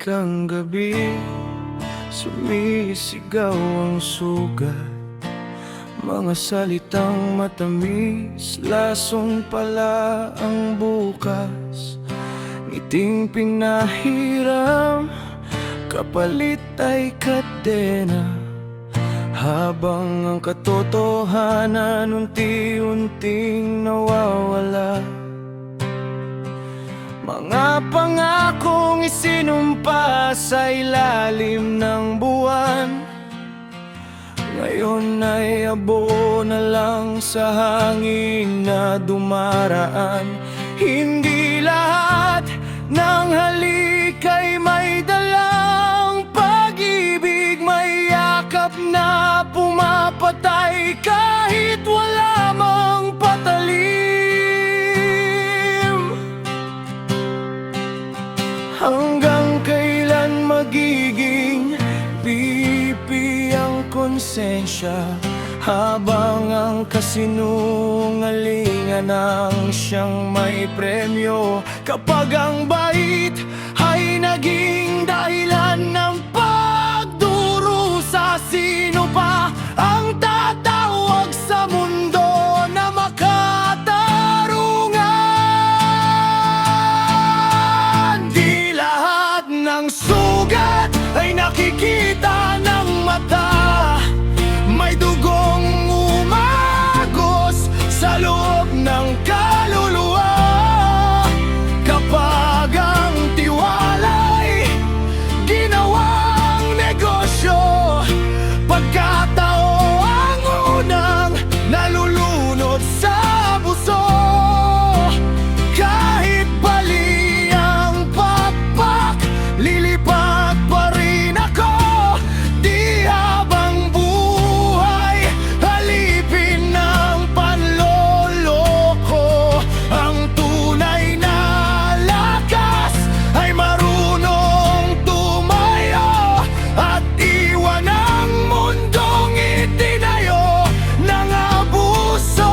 ang gabi, sumisigaw ang sugat. Mga salitang matamis, lasong pala ang bukas. Ngiting pinahiram, kapalit ay kadena. Habang ang katotohanan unti-unting nawawala. Mga pangakong isinumpa sa ilalim ng buwan, ngayon ay abo na lang sa hangin na dumaraan. Hindi lahat ng halik ay may dalang pag-ibig, may yakap na pumapatay kahit wala mang patalim. Hanggang kailan magiging pipi ang konsensya, habang ang kasinungalingan ang siyang may premyo? Kapag ang bait ay naging dahilan ng pagdurusa, sino pa ang tatawag sa mundo na makatarungan? Di lahat ng sugat ay nakikita ng mata. May dugong umagos sa loob ng kaluluwa. Kapag ang tiwala'y ginawang negosyo, pagkatao ang unang nalulunod sa abuso. Kahit bali ang pakpak, lilipat pa rin ako. Di habang buhay halipin ng panloloko. Ang tunay na lakas ay marunong tumayo at iwan ang mundong itinayo ng abuso.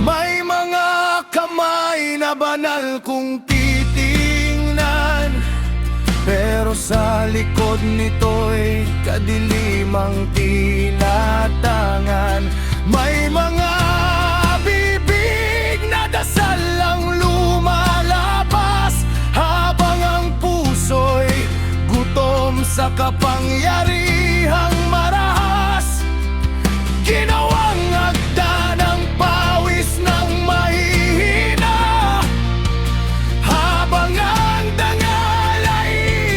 May mga kamay na banal kung titingnan, pero sa likod nito'y kadilimang tinatangan. May mga bibig na dasal ang lumalabas, habang ang puso'y gutom sa kapangyarihang marahas. Ginawang agda ng pawis ng mahihina, habang ang dangal ay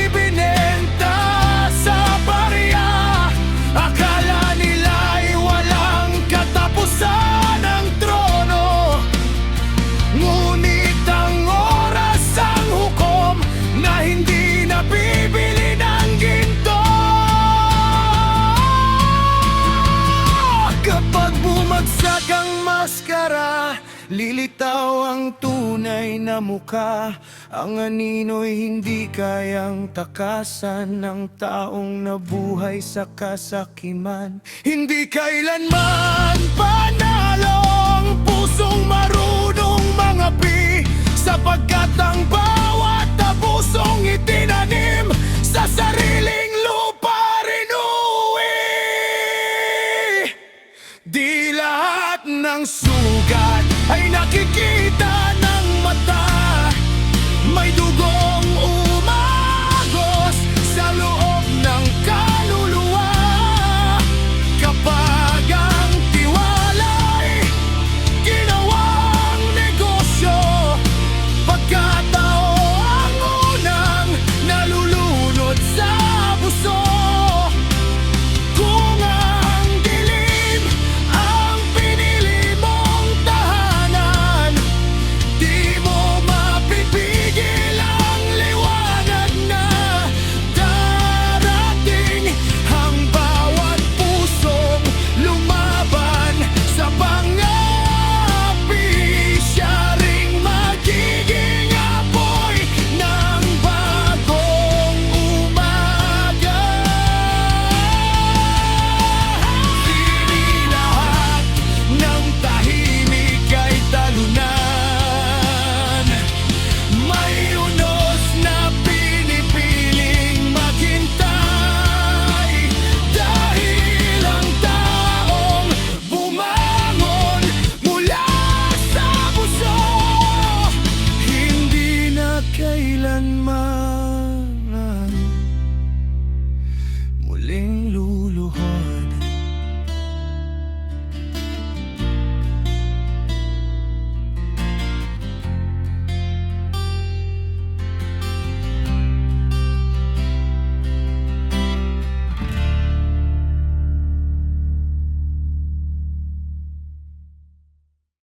ibinenta sa barya. Akala nila'y walang katapusan ang trono, ngunit ang oras ang hukom na hindi nabibili ng ginto. Kapag bumagsak ang maskara, lilitaw ang tunay na muka. Ang anino'y hindi kayang takasan ng taong nabuhay sa kasakiman. Hindi kailanman panalo ang pusong marunong mangapi, sapagkat ang bawat abusong itinanim sa sariling lupa rin uuwi. Di lahat ng sugat ay nakikita ng mata. May dugong umagos sa loob ng kaluluwa. Kapag ang tiwala'y ginawang negosyo, pagkatao man.